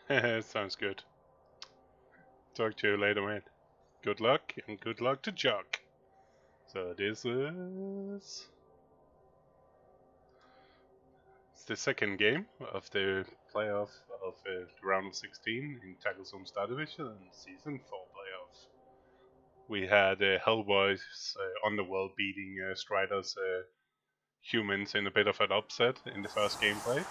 Sounds good. Talk to you later, man. Good luck, and good luck to Chug. So this is the second game of the playoff of the round of 16 in TackleZone Star Division and Season 4 playoff. We had Hellboys Underworld beating Strider's humans in a bit of an upset in the first gameplay.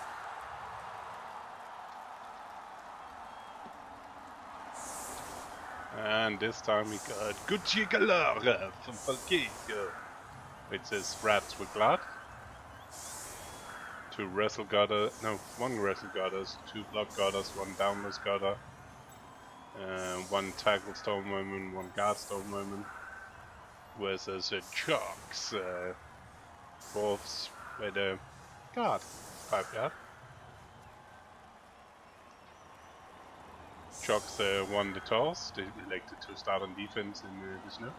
And this time we got Gucci GALORE from Volkajo, which is Rats with Glad. One Wrestle Goddess, 2 Block Goddess, 1 Downless Goddess, 1 Tackle Stone Woman, 1 Guard Stone Woman, versus Chug's Dwarfs with a Guard, 5 Guard. Chug's won the toss, they elected to start on defense in the snow.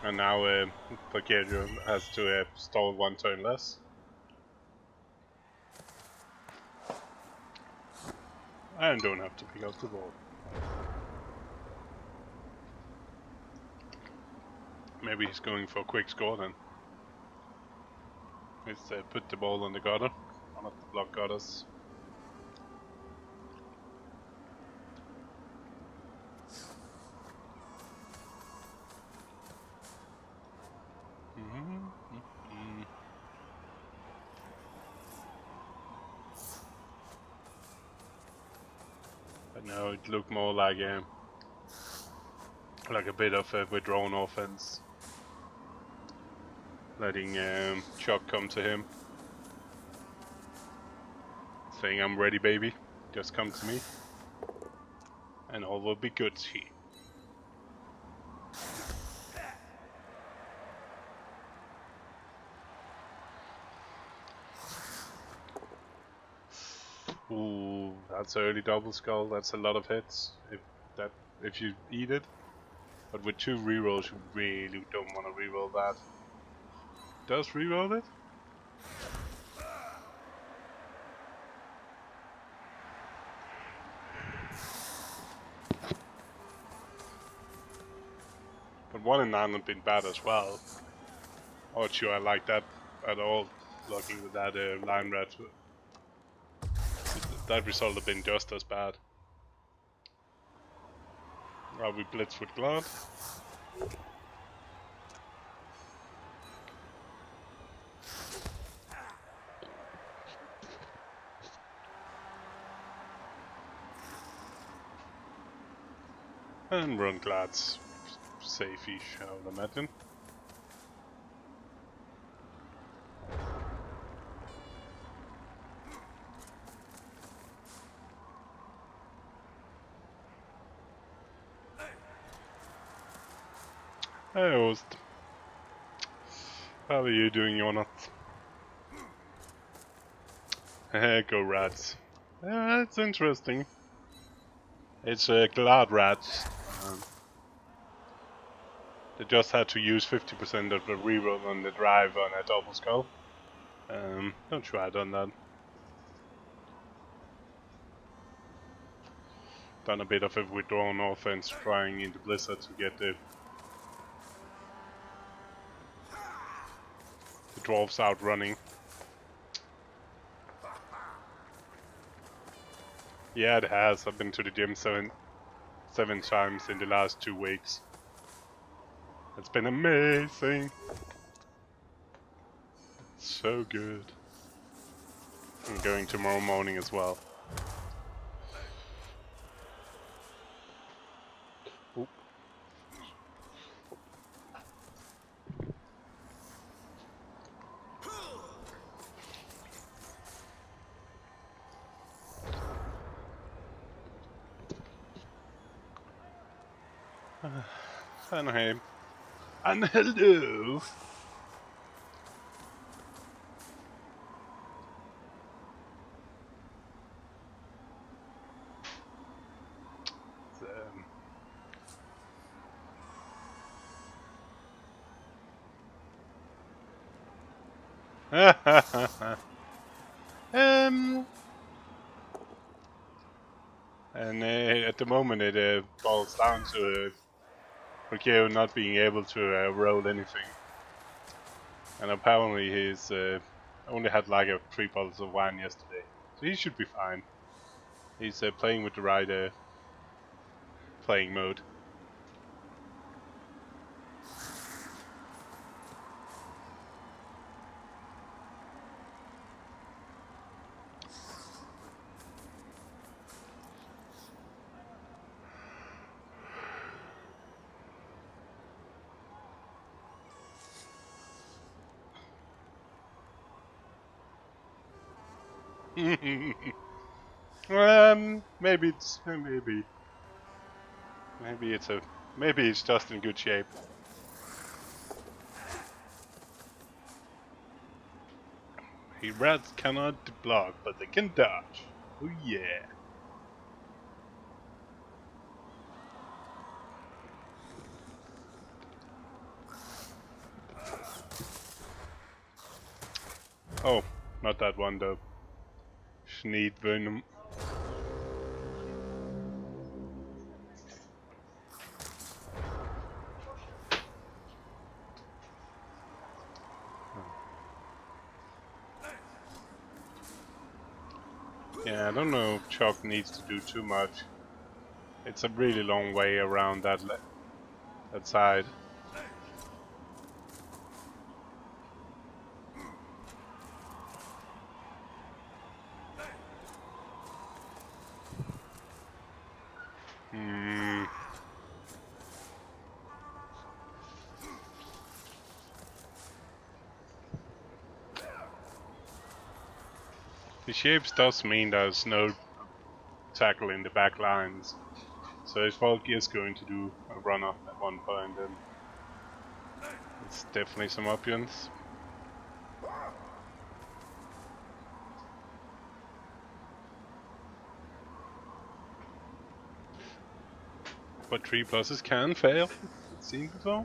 And now Volkajo has to stall 1 turn less. And don't have to pick up the ball. Maybe he's going for a quick score then. Let's put the ball on the gutter, not the block goddess. But now it looked more like a bit of a withdrawn offense, letting Chug come to him, saying, "I'm ready, baby. Just come to me, and all will be good here." Ooh, that's early double skull. That's a lot of hits. If you eat it, but with 2 rerolls, you really don't want to reroll that. Does reroll it? But 1 and 9 have been bad as well. Not sure I like that at all. Looking with that line rat. That result have been just as bad. We blitz with Glad. And run Glad's safe-ish, I would imagine. Hey host. How are you doing, Jonat? Go rats. It's interesting. It's Glad rats. They just had to use 50% of the reroll on the drive on a double skull. Not sure I've done that. Done a bit of a withdrawn offense, trying into Blizzard to get the Dwarfs out running. Yeah, it has. I've been to the gym seven times in the last 2 weeks. It's been amazing. So good. I'm going tomorrow morning as well. Oop. And hey. And hello! um, and at the moment it boils down to Volkajo not being able to roll anything. And apparently he's only had like 3 bottles of wine yesterday. So he should be fine. He's playing with the right playing mode. Maybe it's just in good shape. He rats cannot block, but they can dodge. Oh yeah. Oh, not that one though. Schneed Venom. Yeah, I don't know if Chug needs to do too much. It's a really long way around that side. The shapes does mean there's no tackle in the back lines. So if Volk is going to do a run-up at one point, then it's definitely some options. But 3 pluses can fail, it seemed before.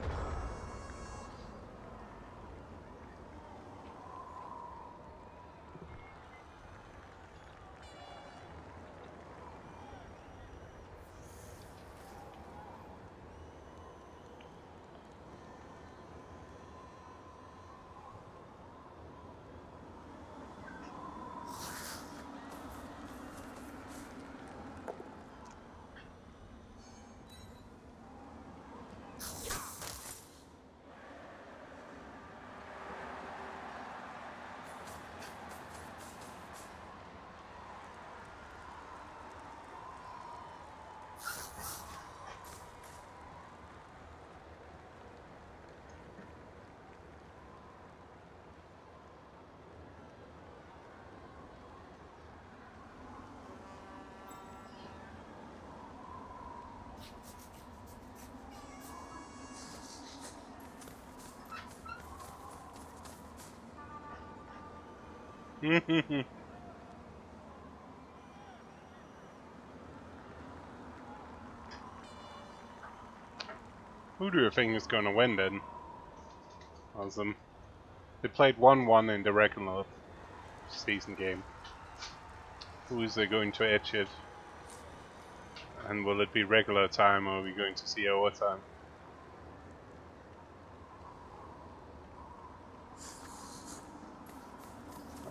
Who do you think is gonna win then? Awesome. They played 1-1 in the regular season game. Who is they going to edge it? And will it be regular time or are we going to see overtime?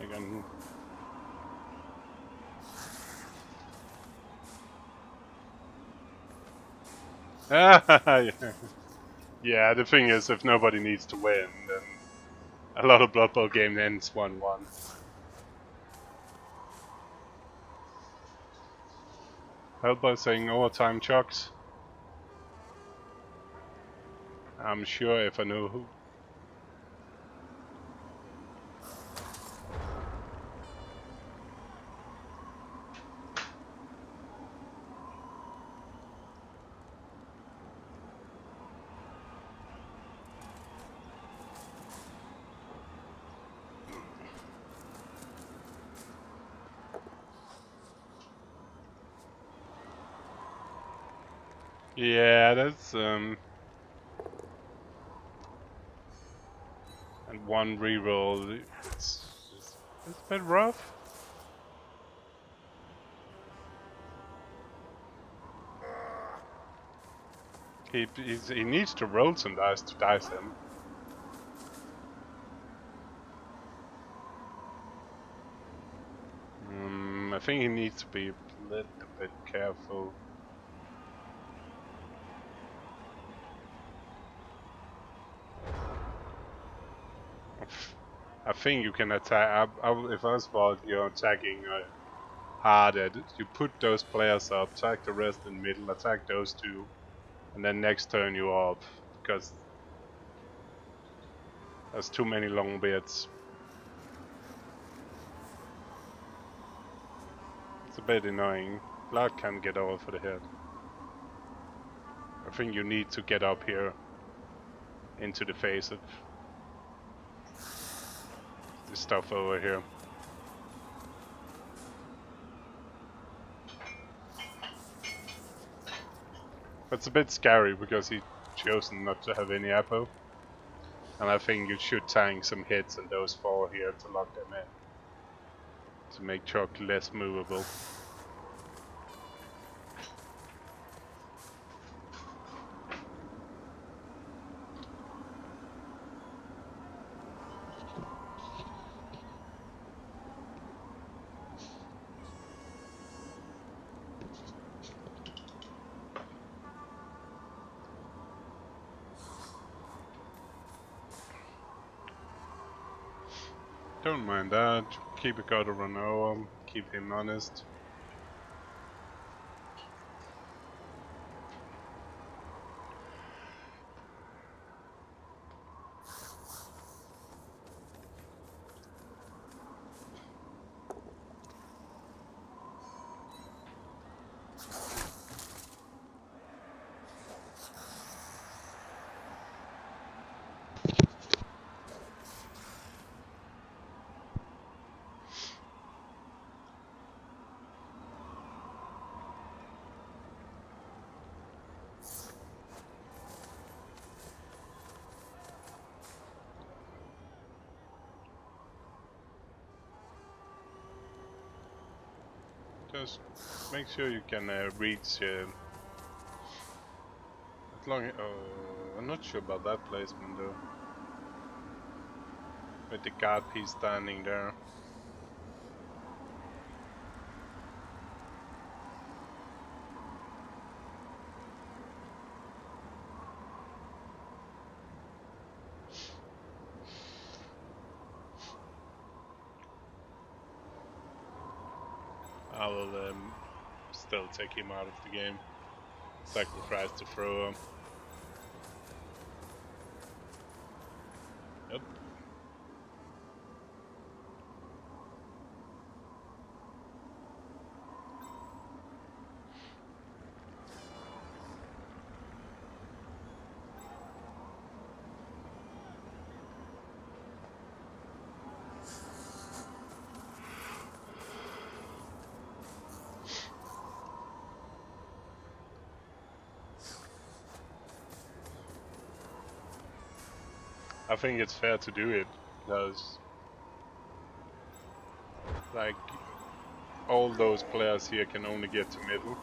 Again. Yeah, the thing is, if nobody needs to win, then a lot of Blood Bowl game ends 1-1. Help by saying overtime chucks. I'm sure if I know who. Yeah, that's and And one reroll, it's a bit rough. He needs to roll some dice to dice him. I think he needs to be a little bit careful. I think you can attack. If I was about you're attacking harder, you put those players up, attack the rest in the middle, attack those two, and then next turn you up, because there's too many long bits. It's a bit annoying. Blood can't get over the head. I think you need to get up here into the face of this stuff over here. It's a bit scary because he chosen not to have any ammo. And I think you should tank some hits on those four here to lock them in. To make Chug less movable. Don't mind that. Keep a guard on Owen. Keep him honest. Just make sure you can reach. As long, I'm not sure about that placement though. With the guard piece standing there. I will still take him out of the game. Sacrifice to throw him. Yep. I think it's fair to do it, because like all those players here can only get to middle.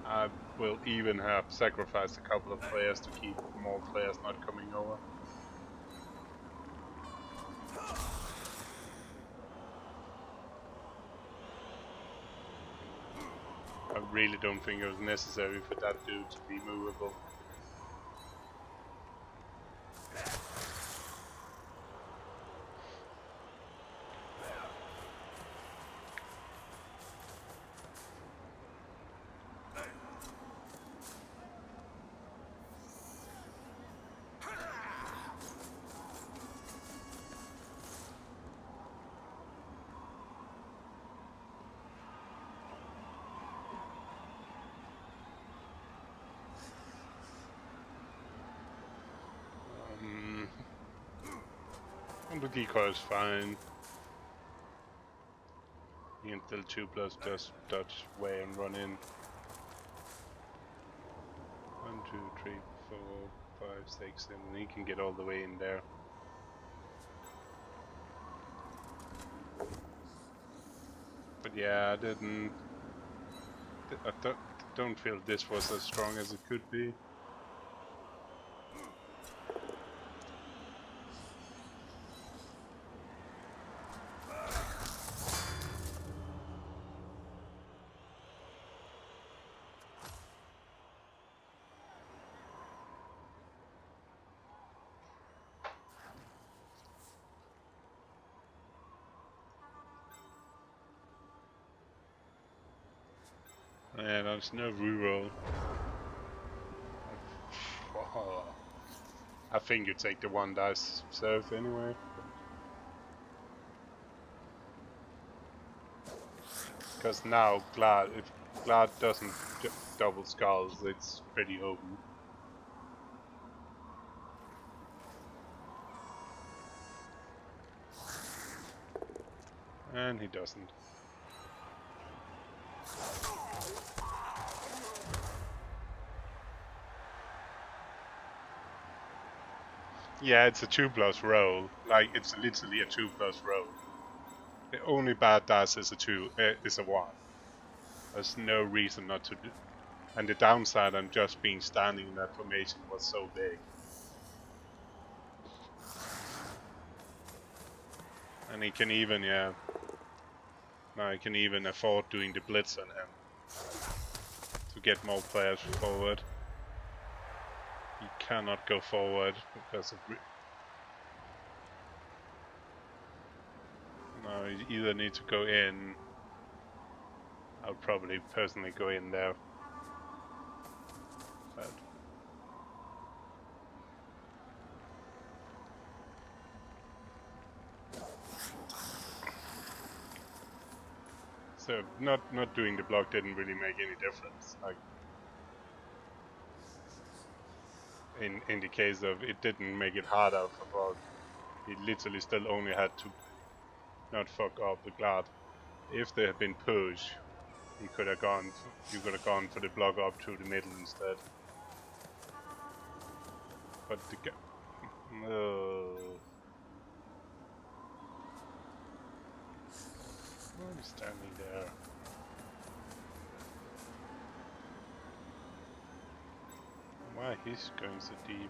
I will even have sacrificed a couple of players to keep more players not coming over. I really don't think it was necessary for that dude to be movable. The decoy is fine. You can still 2+ just dodge way and run in. 1, 2, 3, 4, 5, 6, and he can get all the way in there. But yeah, I don't feel this was as strong as it could be. Yeah, there's no reroll. I think you take the 1 dice serve anyway. Because now if Glad doesn't double skulls, it's pretty open. And he doesn't. Yeah, it's a 2+ roll. Like, it's literally a 2+ roll. The only bad dice is a 1. There's no reason not to do. And the downside on just being standing in that formation was so big. And he can even, yeah. Now he can even afford doing the blitz on him to get more players forward. He cannot go forward because of. No, he either needs to go in. I would probably personally go in there. But so not doing the block didn't really make any difference. Like in the case of it didn't make it harder for Volk. He literally still only had to not fuck up the Glad. If they had been pushed, you could have gone for the block up to the middle instead. But the why are you standing there? Why he's going so deep?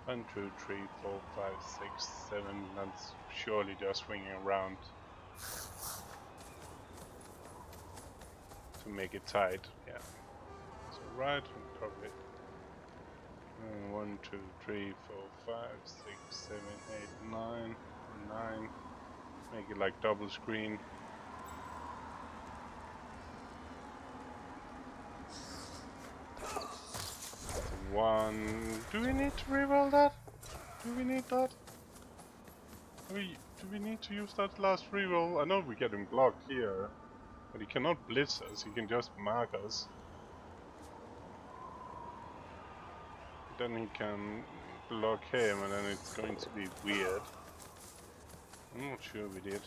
1, 2, 3, 4, 5, 6, 7. That's surely just swinging around to make it tight. Yeah. So right, probably 1, 2, 3, 4, 5, 6, 7, 8, 9, 9. Make it like double screen. One. Do we need to reroll that? Do we need that? Do we need to use that last reroll? I know we get him blocked here, but he cannot blitz us. He can just mark us. Then he can block him, and then it's going to be weird. I'm not sure we did.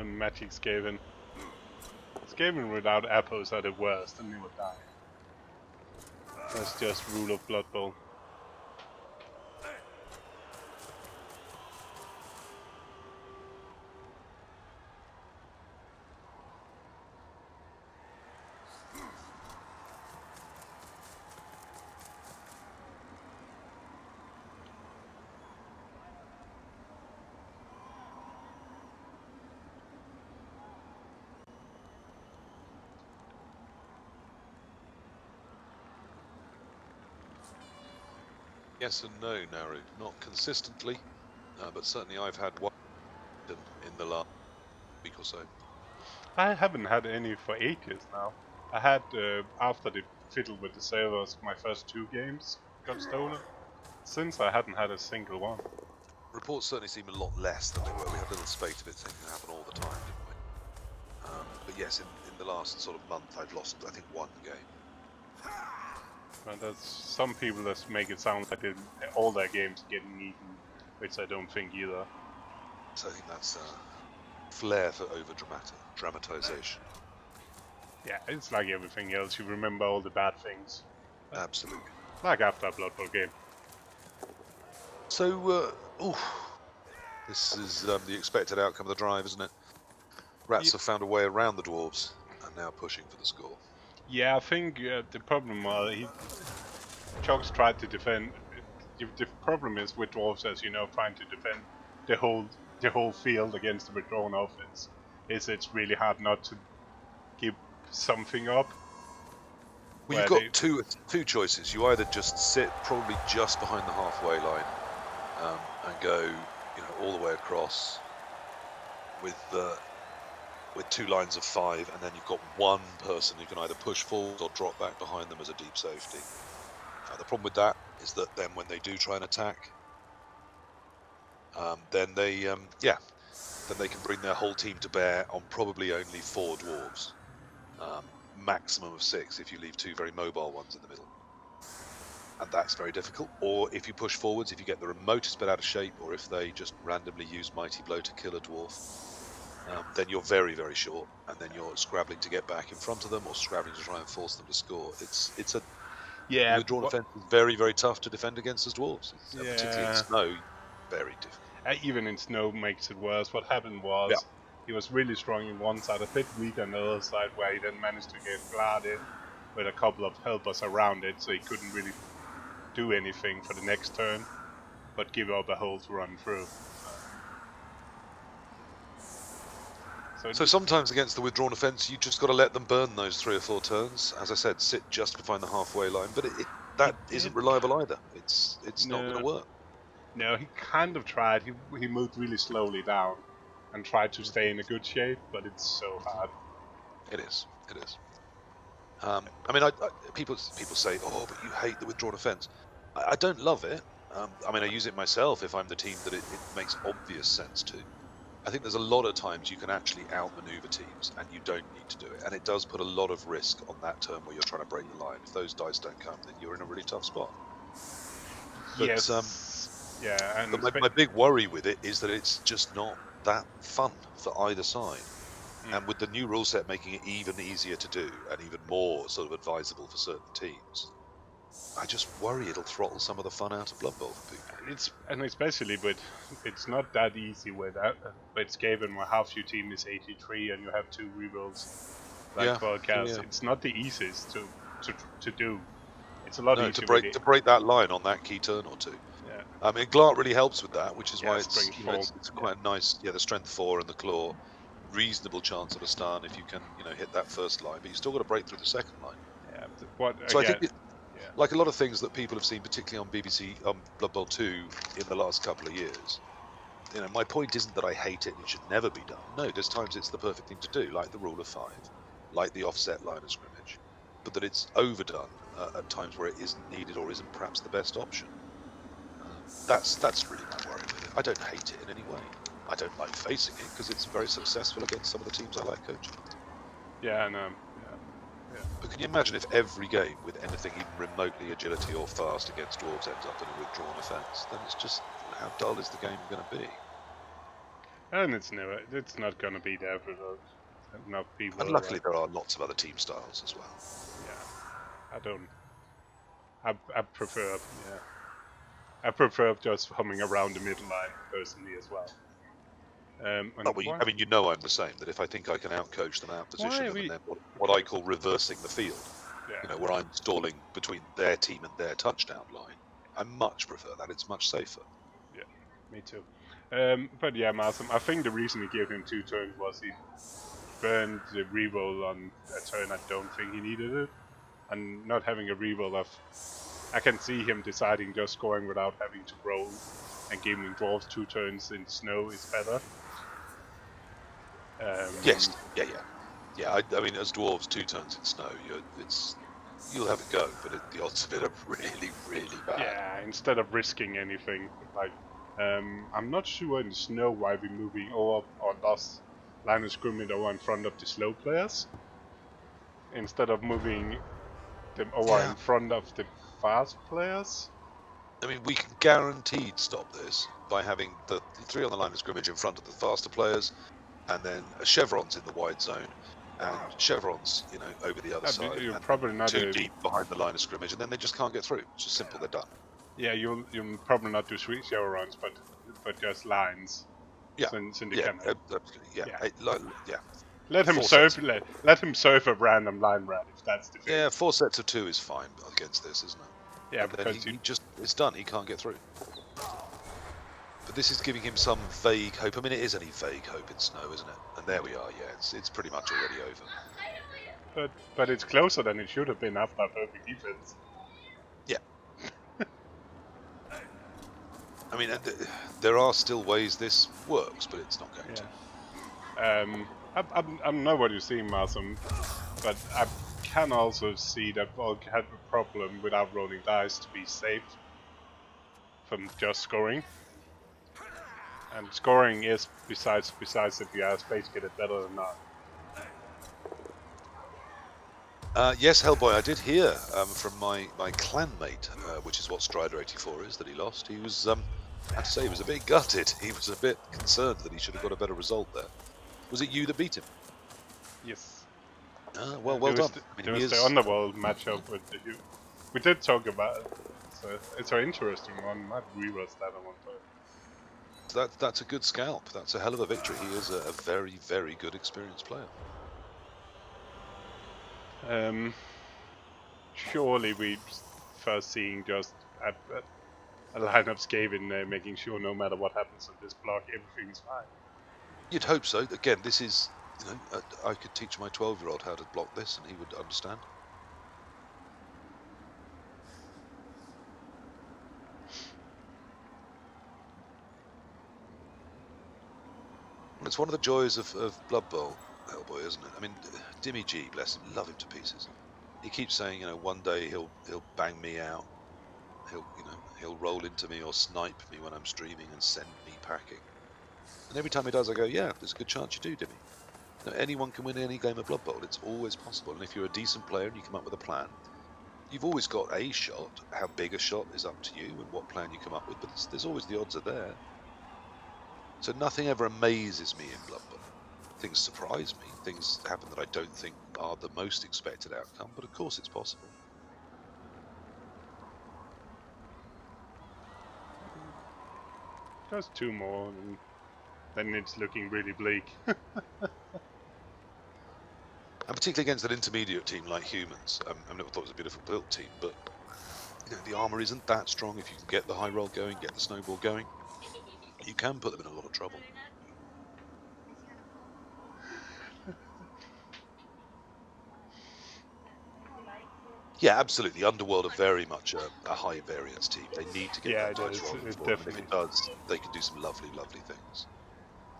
Magic Skaven. Skaven without apples are the worst and they will die. That's just rule of Blood Bowl. Yes and no, Naru. Not consistently, but certainly I've had one in the last week or so. I haven't had any for 8 years now. I had, after the fiddle with the sailors, my first 2 games got stolen. Since I hadn't had a single one. Reports certainly seem a lot less than they were. We had a little spate of it seeming to happen all the time, didn't we? But yes, in the last sort of month I've lost, I think, 1 game. And that's some people that make it sound like all their games are getting eaten, which I don't think either. So I think that's flair for dramatization. Yeah, it's like everything else. You remember all the bad things. Absolutely. Like after a Blood Bowl game. So, this is the expected outcome of the drive, isn't it? Rats have found a way around the Dwarves and now pushing for the score. Yeah, I think the problem was Chug's tried to defend. The problem is with Dwarves, as you know, trying to defend the whole field against the withdrawn offense. Is it's really hard not to give something up. Well, you've got two choices. You either just sit probably just behind the halfway line and go, all the way across with 2 lines of 5, and then you've got one person who can either push forward or drop back behind them as a deep safety. The problem with that is that then when they do try and attack, then they can bring their whole team to bear on probably only 4 Dwarves. Maximum of 6 if you leave 2 very mobile ones in the middle. And that's very difficult. Or if you push forwards, if you get the remotest bit out of shape, or if they just randomly use Mighty Blow to kill a Dwarf, then you're very, very short, and then you're scrabbling to get back in front of them, or scrabbling to try and force them to score. The withdrawn offense is very, very tough to defend against as Dwarves. Particularly in snow, very difficult. Even in snow makes it worse. What happened was he was really strong in one side, a bit weak on the other side, where he then managed to get Glad in with a couple of helpers around it, so he couldn't really do anything for the next turn, but give up a hole to run through. So sometimes against the withdrawn offence, you just got to let them burn those 3 or 4 turns. As I said, sit just behind the halfway line, but that isn't reliable either. It's not going to work. No, he kind of tried. He moved really slowly down and tried to stay in a good shape, but it's so hard. It is. I mean, people say, "Oh, but you hate the withdrawn offence." I don't love it. I mean, I use it myself if I'm the team that it makes obvious sense to. I think there's a lot of times you can actually outmaneuver teams and you don't need to do it. And it does put a lot of risk on that turn where you're trying to break the line. If those dice don't come, then you're in a really tough spot. But, yes. Yeah. And but my big worry with it is that it's just not that fun for either side. And with the new rule set making it even easier to do and even more sort of advisable for certain teams, I just worry it'll throttle some of the fun out of Blood Bowl for people. And especially it's not that easy with Skaven where half your team is 83 and you have 2 rerolls like Volkajo. It's not the easiest to do. It's a lot easier to break that line on that key turn or 2. Yeah. I mean, GALORE really helps with that, which is why it's quite nice. Yeah, the strength 4 and the claw, reasonable chance of a stun if you can hit that first line, but you still got to break through the second line. So I think like a lot of things that people have seen, particularly on BBC Blood Bowl 2 in the last couple of years, my point isn't that I hate it and it should never be done. No, there's times it's the perfect thing to do, like the rule of 5, like the offset line of scrimmage, but that it's overdone at times where it isn't needed or isn't perhaps the best option. That's really my worry with it. I don't hate it in any way. I don't like facing it because it's very successful against some of the teams I like coaching. Yeah, I know. But can you imagine if every game with anything even remotely agility or fast against Dwarves ends up in a withdrawn offence? Then it's just, how dull is the game going to be? And it's not going to be there for enough people. And luckily there are lots of other team styles as well. Yeah, I prefer just humming around the middle line personally as well. I'm the same, that if I think I can outcoach them, outposition them, and then what I call reversing the field, where I'm stalling between their team and their touchdown line, I much prefer that. It's much safer. Yeah, me too. But yeah, Malcolm, I think the reason he gave him 2 turns was he burned the reroll on a turn I don't think he needed it, and not having a reroll I can see him deciding just scoring without having to roll and giving Dwarves 2 turns in snow is better. Yes, yeah. I mean, as Dwarves, 2 turns in snow, you'll have a go, but the odds of it are really, really bad. Yeah, instead of risking anything, like I'm not sure in the snow why we're moving over or lost line of scrimmage over in front of the slow players instead of moving them over in front of the fast players. I mean, we can guaranteed stop this by having the 3 on the line of scrimmage in front of the faster players, and then chevrons in the wide zone, and chevrons, you know, over the other side, You're and probably not 2 deep behind the line of scrimmage, and then they just can't get through. It's just simple. They're done. Yeah, you'll probably not do switch runs, but just lines. Yeah. Since they Yeah. can. Absolutely. Yeah. Yeah. Yeah. Let him 4 serve. sets. Let him serve a random line rat if that's the Yeah, case. 4 sets of 2 is fine against this, isn't it? Yeah, and then because he just it's done. He can't get through. But this is giving him some vague hope. I mean, it is only vague hope in snow, isn't it? And there we are. Yeah, it's pretty much already over. But it's closer than it should have been after our perfect defense. Yeah. I mean, there are still ways this works, but it's not going to. I know what you're seeing, Martham, but I can also see that Volk had a problem without rolling dice to be safe from just scoring. And scoring is, besides if you have space, get it better or not. Yes, Hellboy, I did hear from my clanmate, which is what Strider 84 is, that he lost. He was, I have to say, he was a bit gutted. He was a bit concerned that he should have got a better result there. Was it you that beat him? Yes. Well done. There was the Underworld matchup with the... We did talk about it. It's an interesting one. Might rewatch that at one point. That's a good scalp. That's a hell of a victory. He is a very, very good experienced player. Surely we first seeing just a line of Skaven making sure no matter what happens on this block, everything's fine. You'd hope so. Again, this is, you know, I could teach my 12-year-old how to block this and he would understand. It's one of the joys of Blood Bowl, Hellboy, isn't it? I mean, Dimmy G, bless him, love him to pieces. He keeps saying, you know, one day he'll bang me out. He'll roll into me or snipe me when I'm streaming and send me packing. And every time he does, I go, yeah, there's a good chance you do, Dimmy. You know, anyone can win any game of Blood Bowl. It's always possible. And if you're a decent player and you come up with a plan, you've always got a shot. How big a shot is up to you and what plan you come up with. But there's always the odds are there. So nothing ever amazes me in Blood Bowl. Things surprise me. Things happen that I don't think are the most expected outcome. But of course it's possible. Just 2 more, and then it's looking really bleak. And particularly against an intermediate team like Humans. I never thought it was a beautiful built team, but you know, the armor isn't that strong. If you can get the high roll going, get the snowball going, you can put them in a lot of trouble. Yeah, absolutely. Underworld are very much a high variance team. They need to get that dice rolling for them, and if it does, they can do some lovely, lovely things.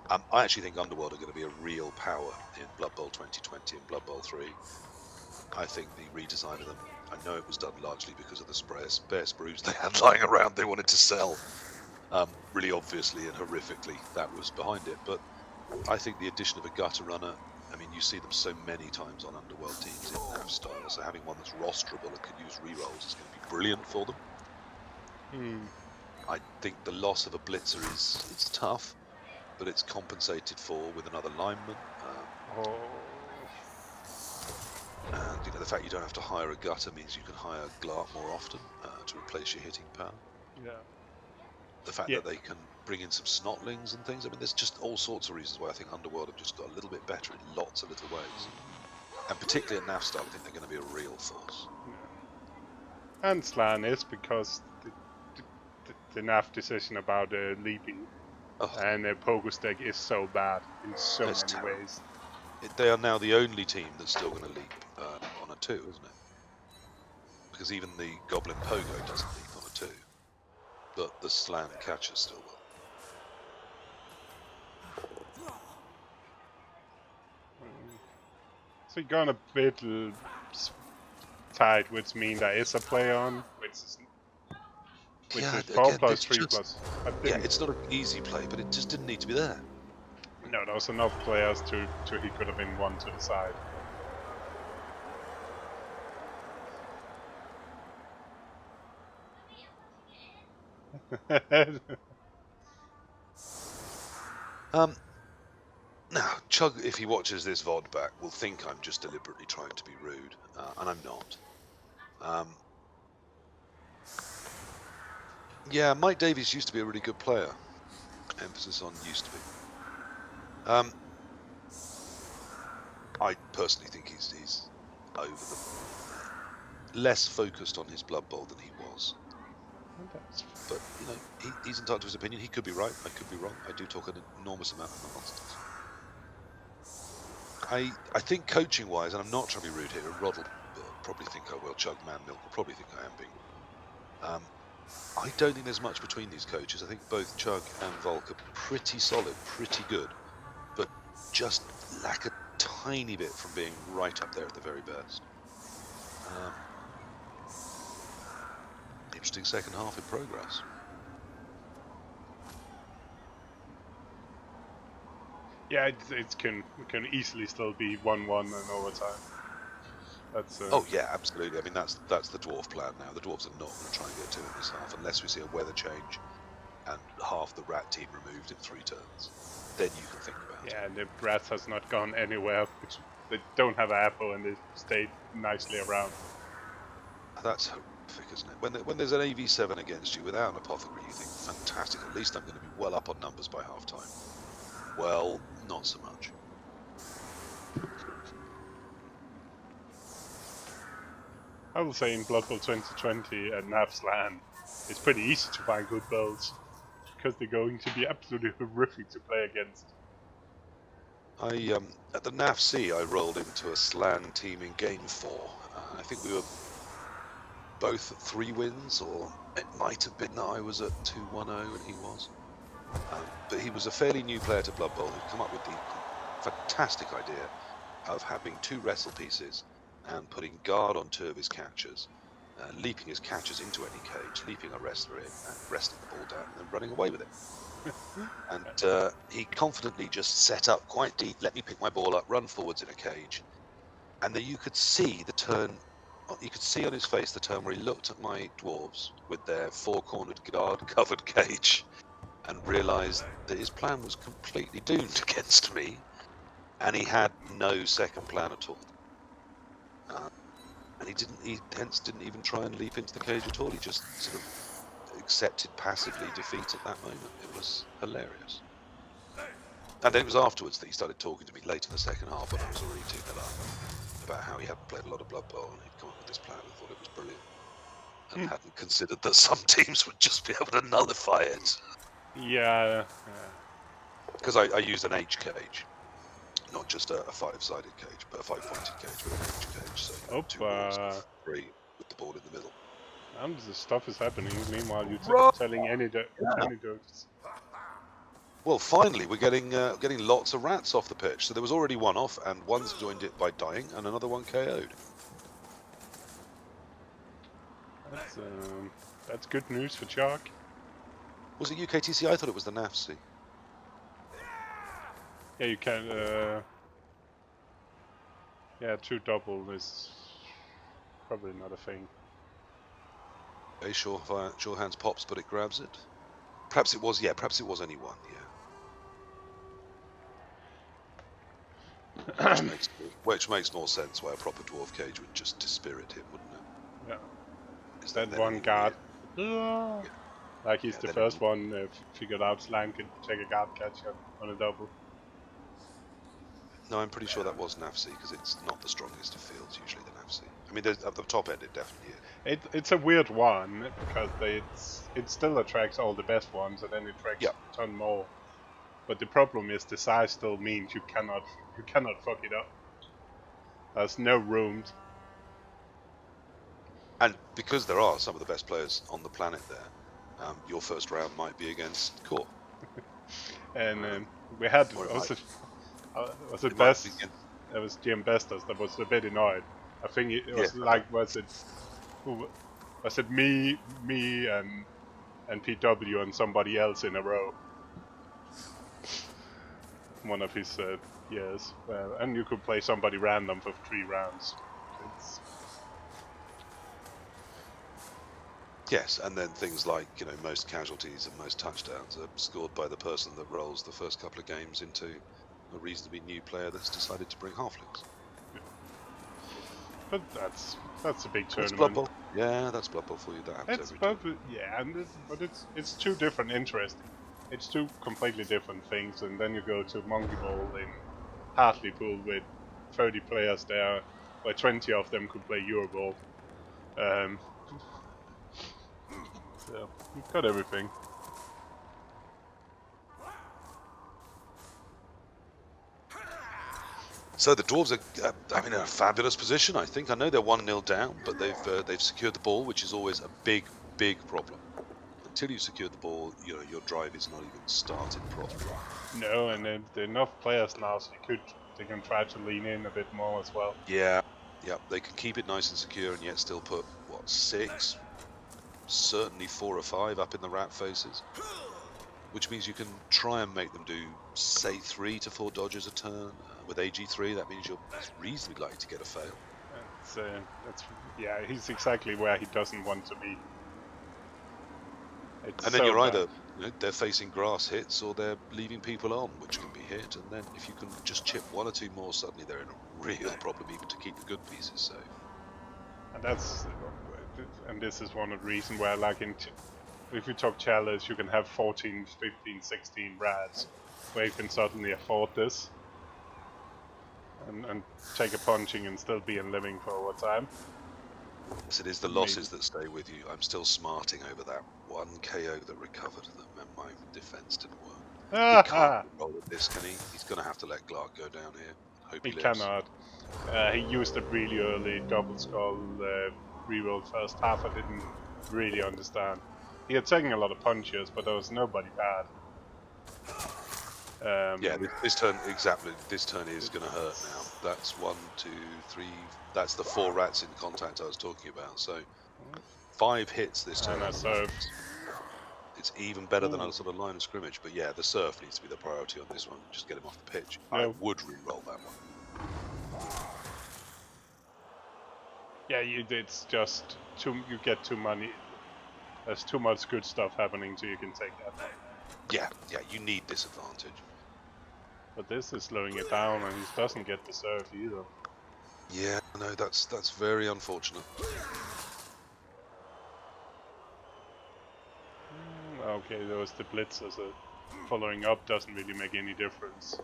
I actually think Underworld are going to be a real power in Blood Bowl 2020 and Blood Bowl 3. I think the redesign of them, I know it was done largely because of the spare sprues they had lying around they wanted to sell. Really obviously and horrifically, that was behind it. But I think the addition of a gutter runner, I mean, you see them so many times on Underworld teams in NAF style, so having one that's rosterable and can use rerolls is going to be brilliant for them. I think the loss of a blitzer it's tough, but it's compensated for with another lineman. And you know, the fact you don't have to hire a gutter means you can hire Glart more often to replace your hitting power. Yeah. The fact that they can bring in some snotlings and things. I mean, there's just all sorts of reasons why I think Underworld have just got a little bit better in lots of little ways. And particularly at NAF style, I think they're going to be a real force. Yeah. And Slan is because the NAF decision about leaping and Pogus deck is so bad in so many ways. They are now the only team that's still going to leap on a 2, isn't it? Because even the Goblin Pogo doesn't leap on a 2. But the Slan catcher still will. So you're going a bit tight, which means there is a play on, which is 4 plus 3 plus. Yeah, it's not an easy play, but it just didn't need to be there. No, there was enough players to he could have been one to the side. Now, Chug, if he watches this VOD back, will think I'm just deliberately trying to be rude, and I'm not. Yeah, Mike Davies used to be a really good player. Emphasis on used to be. I personally think he's over the less focused on his Blood Bowl than he was. But you know, he's entitled to his opinion. He could be right. I could be wrong. I do talk an enormous amount of nonsense. I think coaching-wise, and I'm not trying to be rude here, Rod will probably think I will. Chug, Manmilk will probably think I am being. I don't think there's much between these coaches. I think both Chug and Volk are pretty solid, pretty good, but just lack a tiny bit from being right up there at the very best. Interesting second half in progress. Yeah, it can easily still be 1-1 in overtime. That's Oh yeah, absolutely. I mean that's the Dwarf plan now. The Dwarves are not going to try and get to it this half unless we see a weather change and half the Rat team removed in 3 turns. Then you can think about it. Yeah, and the Rats has not gone anywhere. They don't have Apple and they stayed nicely around. That's horrific, isn't it? When there's an AV7 against you without an Apothecary, you think, fantastic, at least I'm going to be well up on numbers by half time. Well, not so much. I will say in Blood Bowl 2020 at NAF's LAN, it's pretty easy to find good builds because they're going to be absolutely horrific to play against. At the NAFC, I rolled into a SLAN team in Game 4. I think we were both at 3 wins, or it might have been that I was at 2-1-0 and he was. But he was a fairly new player to Blood Bowl who'd come up with the fantastic idea of having 2 wrestle pieces and putting guard on 2 of his catchers, leaping his catchers into any cage, leaping a wrestler in, and wrestling the ball down, and then running away with it. And he confidently just set up quite deep, let me pick my ball up, run forwards in a cage. And then you could see the turn, you could see on his face the turn where he looked at my Dwarves with their 4-cornered guard-covered cage and realised that his plan was completely doomed against me, and he had no second plan at all. And he hence didn't even try and leap into the cage at all. He just sort of accepted passively defeat at that moment. It was hilarious. And then it was afterwards that he started talking to me late in the second half when I was already 2-0 up about how he hadn't played a lot of Blood Bowl and he'd come up with this plan and thought it was brilliant. And hadn't considered that some teams would just be able to nullify it. Yeah. Because I used an H cage. Not just a 5-sided cage, but a 5-pointed cage with an H cage. So 2 balls, 3 with the ball in the middle. And the stuff is happening. Meanwhile, you're telling anecdotes. Well, finally, we're getting lots of rats off the pitch. So there was already one off, and one's joined it by dying, and another one KO'd. That's good news for Chug. Was it UKTC? I thought it was the NAFC. Yeah, you can. Yeah, 2 double is probably not a thing. Okay, sure hands pops, but it grabs it. Perhaps it was. Yeah, perhaps it was only 1. Yeah. which makes more sense. Why a proper dwarf cage would just dispirit him, wouldn't it? Yeah. Is that one guard? Yeah. Like he's the first one figured out Slam can take a guard catch on a double. No, I'm pretty sure that was NAFC because it's not the strongest of fields usually, the NAFC. I mean, at the top end it definitely is. It's a weird one because it still attracts all the best ones and then it attracts a ton more. But the problem is the size still means you cannot fuck it up. There's no room. And because there are some of the best players on the planet there, your first round might be against Core. And we had was it best? It was GM Bestas that was a bit annoyed. I think it was was it me and PW and somebody else in a row. One of his years, and you could play somebody random for 3 rounds. Yes, and then things like, you know, most casualties and most touchdowns are scored by the person that rolls the first couple of games into a reasonably new player that's decided to bring halflings. But that's a big That's Blood tournament. Bowl. Yeah, that's Blood Bowl for you. That happens every time. Yeah, but it's two different interests. It's two completely different things, and then you go to Monkey Ball in Hartlepool with 30 players there, where 20 of them could play Euroball. So you've got everything. So the Dwarves are, in a fabulous position. I think. I know they're 1-0 down, but they've secured the ball, which is always a big problem. Until you secure the ball, you know your drive is not even started properly. No, and there are enough players now, so they can try to lean in a bit more as well. Yeah, they can keep it nice and secure, and yet still put what 6, certainly 4 or 5 up in the rat faces, which means you can try and make them do, say, 3 to 4 dodges a turn. With AG3, that means you're reasonably likely to get a fail. Yeah, he's exactly where he doesn't want to be. And then you're either, you know, they're facing grass hits or they're leaving people on, which can be hit. And then if you can just chip 1 or 2 more, suddenly they're in a real problem even to keep the good pieces safe. And this is one of the reasons where, like, if you talk challenge, you can have 14, 15, 16 rats, where you can suddenly afford this and take a punching and still be in living for overtime. Yes, it is the losses that stay with you. I'm still smarting over that 1 KO that recovered them, and my defense didn't work. He can't roll at this, can he? He's going to have to let Clark go down here. Hope he lives. Cannot. He used a really early double skull reroll first half. I didn't really understand. He had taken a lot of punches, but there was nobody bad. Yeah, this turn exactly. This turn is going to hurt now. That's 1, 2, 3. That's the 4 rats in contact I was talking about. So 5 hits this turn. And I served. It's even better than a sort of line of scrimmage. But yeah, the surf needs to be the priority on this one. Just get him off the pitch. No. I would re-roll that one. Yeah, it's just you get too many. There's too much good stuff happening, so you can take that one. Yeah, you need disadvantage. But this is slowing it down, and he doesn't get the serve either. Yeah, no, that's very unfortunate. Okay, there was the blitz as a following up doesn't really make any difference.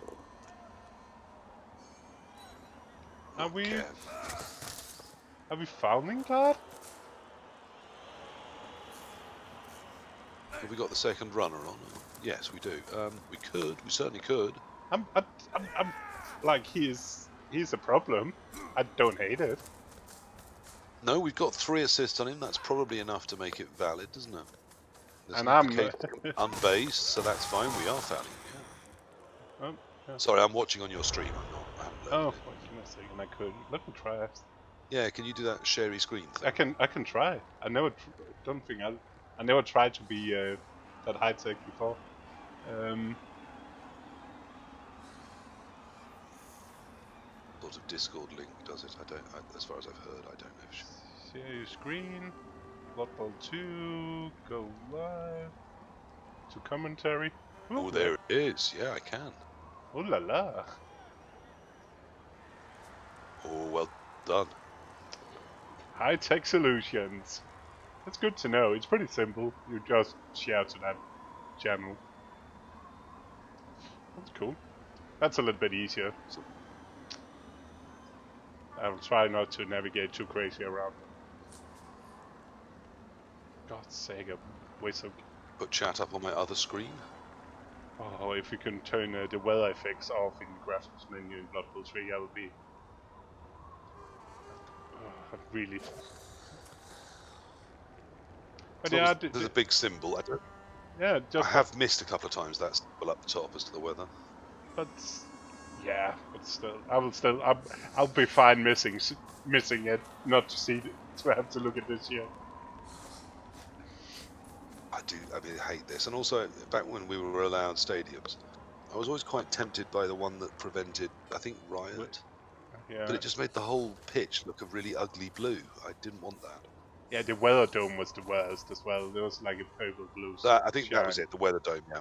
Are we fouling that? Have we got the second runner on? Yes, we do. We certainly could. I'm like he's a problem. I don't hate it. No, we've got 3 assists on him. That's probably enough to make it valid, doesn't it? And I'm unbased, so that's fine. We are fouling. Yeah. Yeah. Sorry, I'm watching on your stream. I haven't for goodness sake, and I could. Let me try. Yeah, can you do that share screen thing? I can try. I never tried to be that high tech before. Sort of Discord link does it? As far as I've heard, I don't know. Share your screen. Blood Bowl 2. Go live. To commentary. Oh, there it is. Yeah, I can. Oh la la. Oh, well done. High tech solutions. That's good to know. It's pretty simple. You just share to that channel. That's cool. That's a little bit easier. I'll try not to navigate too crazy around. God's sake, a whistle. Put chat up on my other screen. Oh, if you can turn the weather effects off in the graphics menu in Blood Bowl 3, I would be really. But yeah, there's a big symbol. I have missed a couple of times that symbol up the top as to the weather. But yeah, but still, I'll be fine missing it, not to have to look at this yet. I hate this. And also, back when we were allowed stadiums, I was always quite tempted by the one that prevented, I think, Riot. Yeah. But it just made the whole pitch look a really ugly blue. I didn't want that. Yeah, the weather dome was the worst as well. There was like a purple blue I think shine. that was it. The weather dome. Yeah,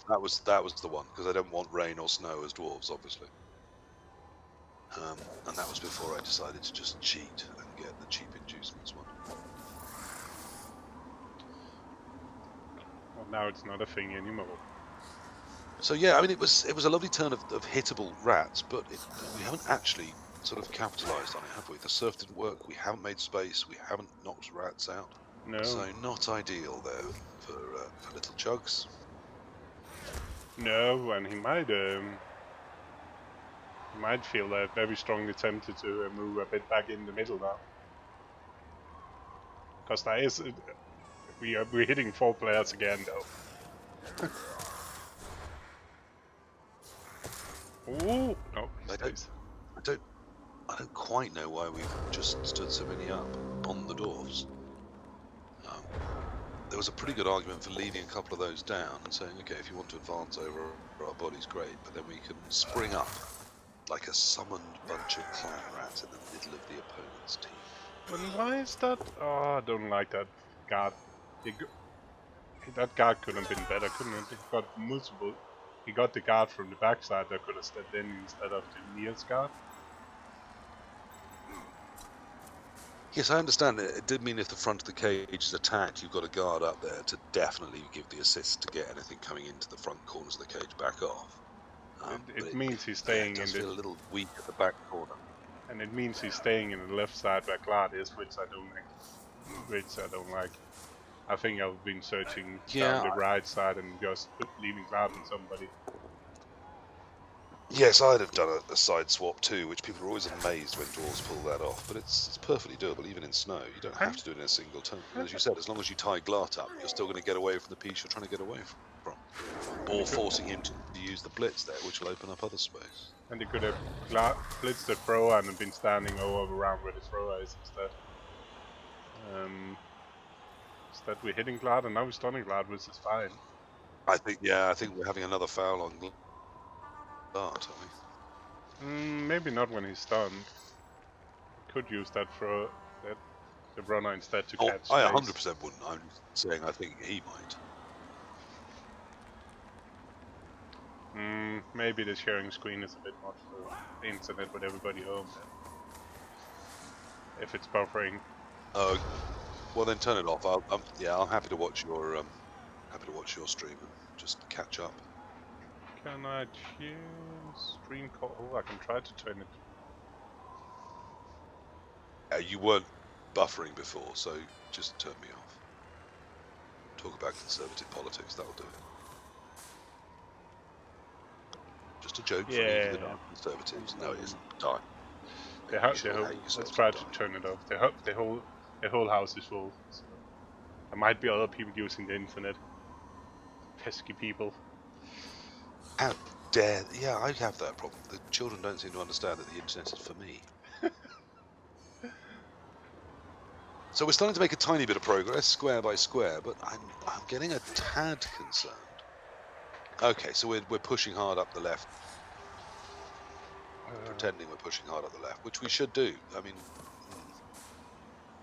that was the one because I don't want rain or snow as dwarves, obviously. And that was before I decided to just cheat and get the cheap inducements one. Well, now it's not a thing anymore. So yeah, I mean, it was a lovely turn of hittable rats, but we haven't actually sort of capitalised on it, have we? The surf didn't work. We haven't made space. We haven't knocked rats out. No. So not ideal there for little Chugs. No, and he might feel very strongly tempted to move a bit back in the middle now, because that is we're hitting 4 players again though. Ooh, no, I don't quite know why we've just stood so many up on the dwarves. There was a pretty good argument for leaving a couple of those down and saying, okay, if you want to advance over our bodies, great, but then we can spring up like a summoned bunch of clan rats in the middle of the opponent's team. But why is that? Oh, I don't like that guard. That guard could have been better, couldn't it? He got multiple. He got the guard from the backside that could have stepped in instead of the nearest guard. Yes, I understand it. It did mean if the front of the cage is attacked, you've got a guard up there to definitely give the assist to get anything coming into the front corners of the cage back off. It means he's staying in the... feel a little weak at the back corner. And it means he's staying in the left side where Glad is, which I don't like. I think I've been searching down the right side and just leaving Glad on somebody. Yes, I'd have done a side swap too, which people are always amazed when dwarves pull that off, but it's perfectly doable even in snow. You don't have to do it in a single turn. And as you said, as long as you tie Glart up, you're still going to get away from the piece you're trying to get away from. Or forcing him to use the blitz there, which will open up other space. And he could have blitzed the thrower and been standing around where the thrower is instead. Instead we're hitting Glad and now we're stunning Glad, which is fine. I think we're having another foul on Glart, aren't we? Maybe not when he's stunned. Could use that throw, the runner instead to catch. I 100% wouldn't. I'm saying I think he might. Maybe the sharing screen is a bit much for the internet with everybody home. If it's buffering. Oh, well then turn it off. I'm happy to watch your stream and just catch up. Can I choose stream call? Oh, I can try to turn it. You weren't buffering before, so just turn me off. Talk about conservative politics. That'll do it. Just a joke for me for the conservatives. No, it isn't. Die. Let's try to turn it off. The whole house is full. So there might be other people using the internet. Pesky people. How dare... Yeah, I have that problem. The children don't seem to understand that the internet is for me. So we're starting to make a tiny bit of progress, square by square, but I'm getting a tad concerned. Okay, so we're pushing hard up the left. Pretending we're pushing hard up the left, which we should do. I mean,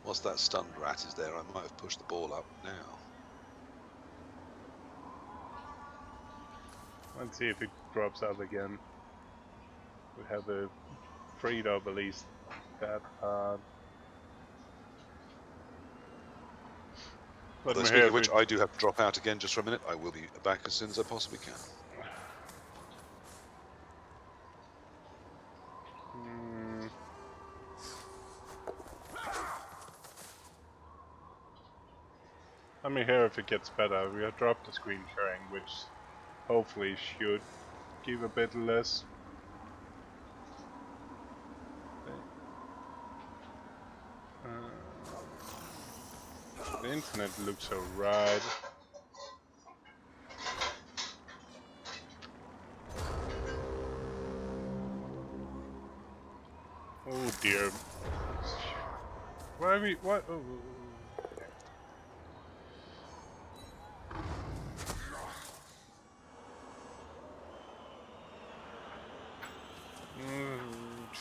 whilst that stunned rat is there, I might have pushed the ball up now. Let's see if it drops up again. We have a freed up at least that hard. Speaking of which, I do have to drop out again just for a minute. I will be back as soon as I possibly can. Let me hear if it gets better. We have dropped the screen sharing, which hopefully should give a bit less. The internet looks alright. Oh dear. Why are we... What? Oh.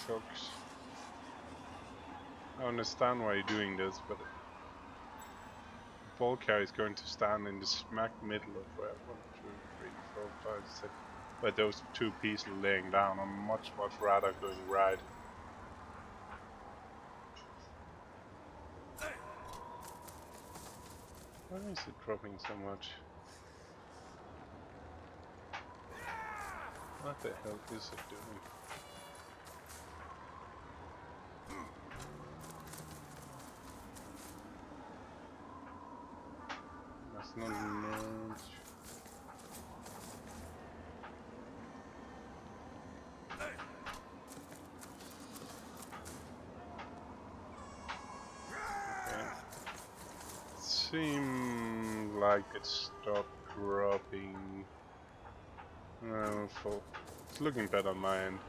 Chugs. I understand why you're doing this, but Volkajo is going to stand in the smack middle of where 1, 2, 3, 4, 5, 6, where those two pieces are laying down. I'm much rather going right. Why is it dropping so much? What the hell is it doing? That's not much. Okay. It seems like it stopped dropping. No, it's looking better on my end.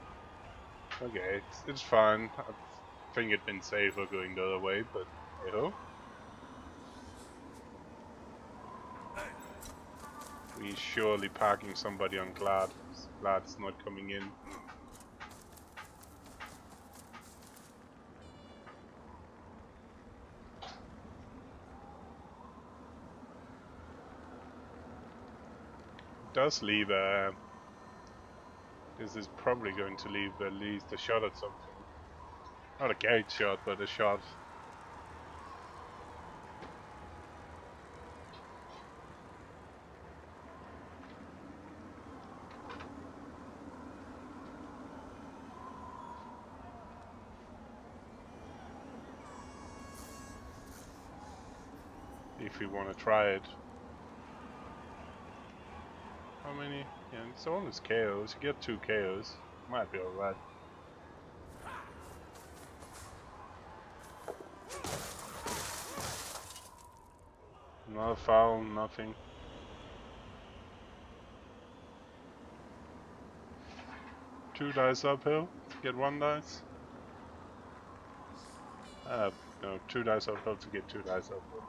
Okay, it's fine. I think it'd been safer going the other way, but hey ho. We surely parking somebody on Glad. Glad's not coming in. Does leave a... This is probably going to leave at least a shot at something. Not a gate shot, but a shot. If we want to try it. How many? Yeah, it's almost KOs. You get 2 KOs. Might be alright. Not a foul, nothing. Two dice uphill to get 1 dice. No, 2 dice uphill to get 2 dice uphill.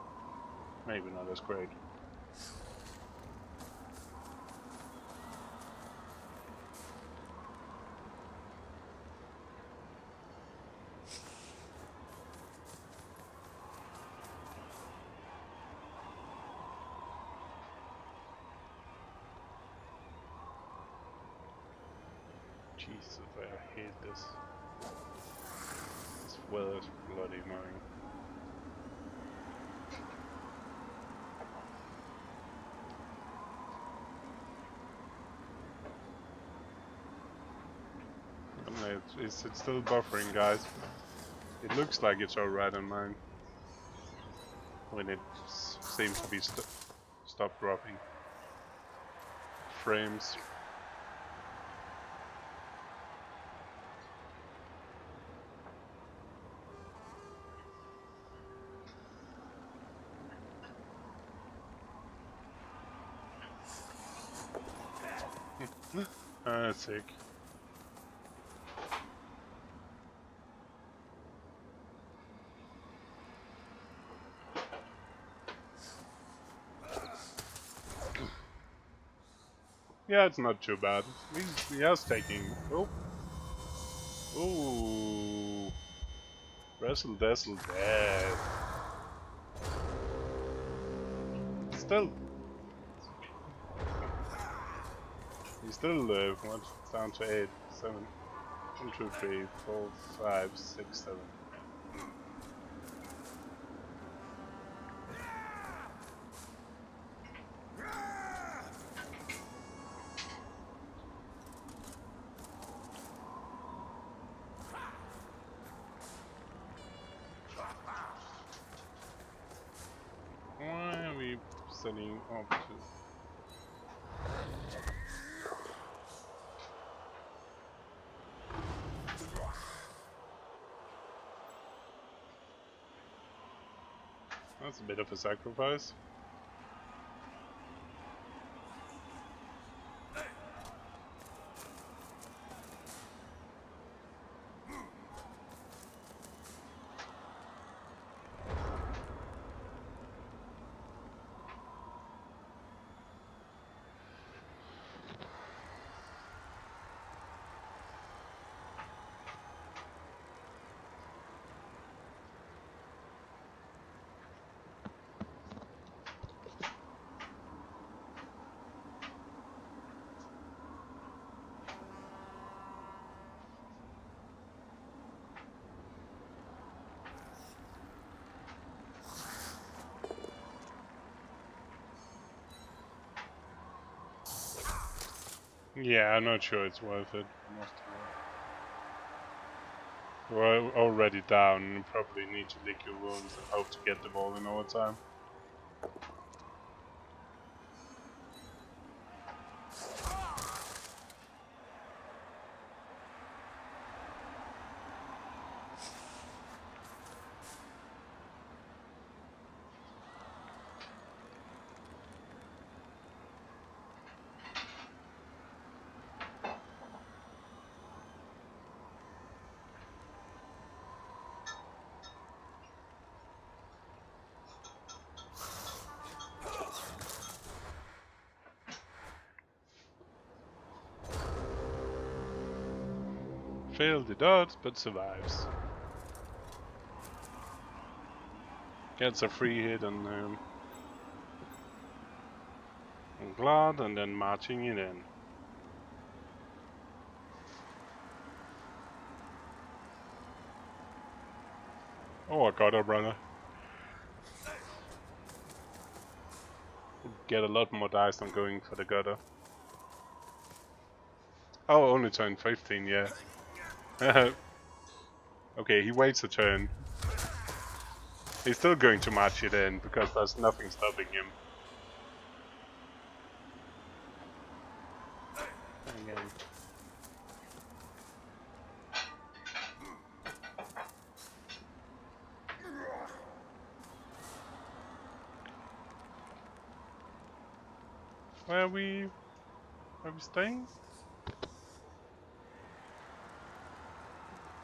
Maybe not as great. Jesus, I hate this. This weather's bloody annoying. Is it still buffering, guys? It looks like it's alright on mine. When it seems to be stopped dropping frames. That's sick. Yeah, it's not too bad. He is taking... Oh! Ooh! Wrestle Dazzle dead. Still... He's still what's down to 8, 7, 1, 2, 3, 4, 5, 6, 7. Why are we setting up to... That's a bit of a sacrifice. Yeah, I'm not sure it's worth it. We're already down and probably need to lick your wounds and hope to get the ball in overtime. Failed the dodge, but survives. Gets a free hit on Glad and then marching it in. Oh, I got a runner. Get a lot more dice than going for the gutter. Oh, only turn 15, yeah. Okay, he waits a turn. He's still going to march it in because there's nothing stopping him. Again. Where are we staying?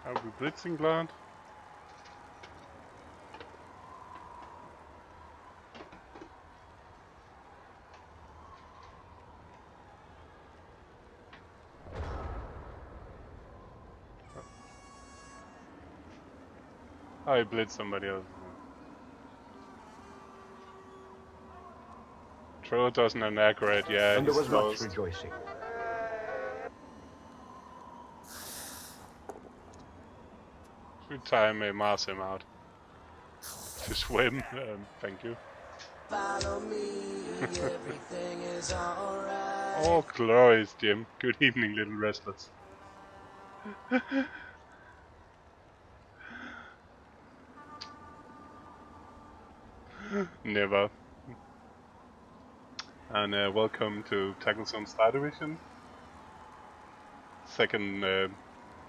Are we blitzing Glad? Oh, I blitzed somebody else. Throw doesn't an accurate, yeah, And there he's was much lost. rejoicing. Should time Mars him out. To swim, thank you. Follow me, everything is alright. Oh, glorious, Jim. Good evening, little wrestlers. Never. And welcome to TackleZone Star Division. Second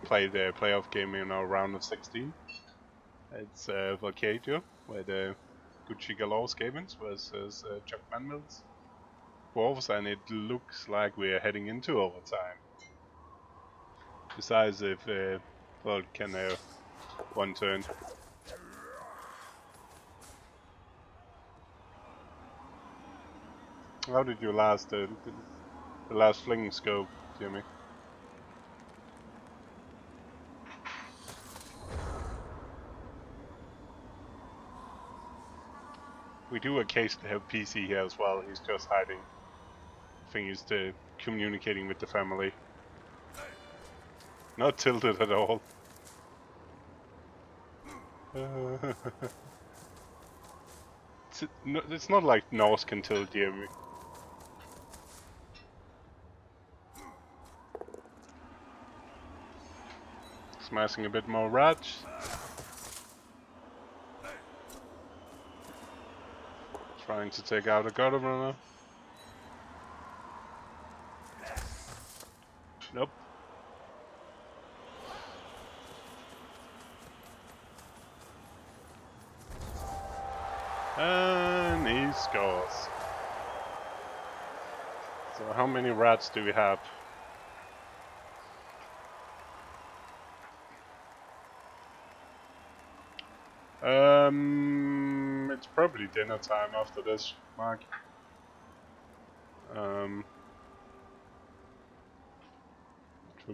playoff game in our round of 16. It's Volkajo with GALORE Skavens versus Chug Manmilk's Dwarfs, and it looks like we're heading into overtime. Besides if Volk can one turn. How did you last the last fling scope, Jimmy? We do occasionally have PC here as well. He's just hiding. I think he's communicating with the family. Not tilted at all. It's not like Norse can tilt Jimmy. Smashing a bit more rats. Trying to take out a gutter runner. Nope. And he scores. So how many rats do we have? It's probably dinner time after this, Mark. To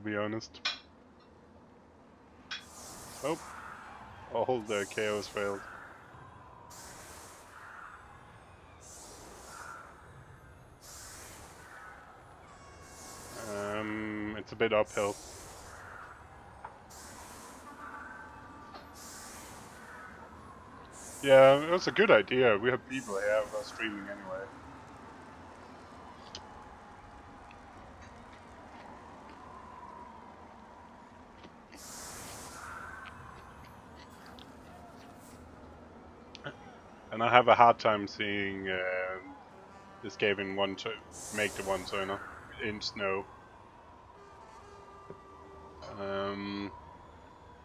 be honest. Oh, all the chaos failed. It's a bit uphill. Yeah, it was a good idea. We have people here who are streaming anyway. And I have a hard time seeing the Skaven make the one turner in snow.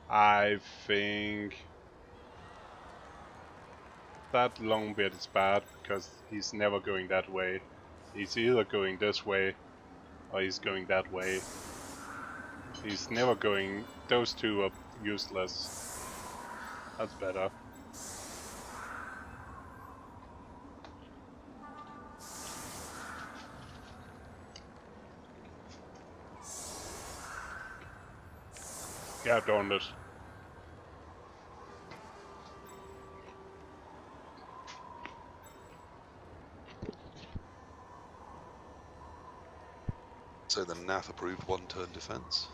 I think that Longbeard is bad because he's never going that way. He's either going this way or he's going that way. He's never going. Those two are useless. That's better. Yeah, darn it. So the NAF approved one-turn defense.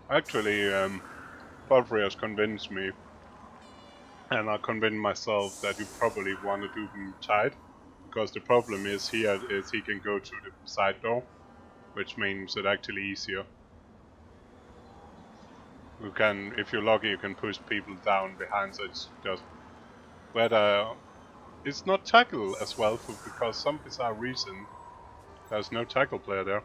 Actually, Godfrey has convinced me, and I convinced myself that you probably want to do them tight, because the problem is here is he can go through the side door, which means it's actually easier. You can, if you're lucky, you can push people down behind, so it's just whether it's not tackle as well, because some bizarre reason there's no tackle player there.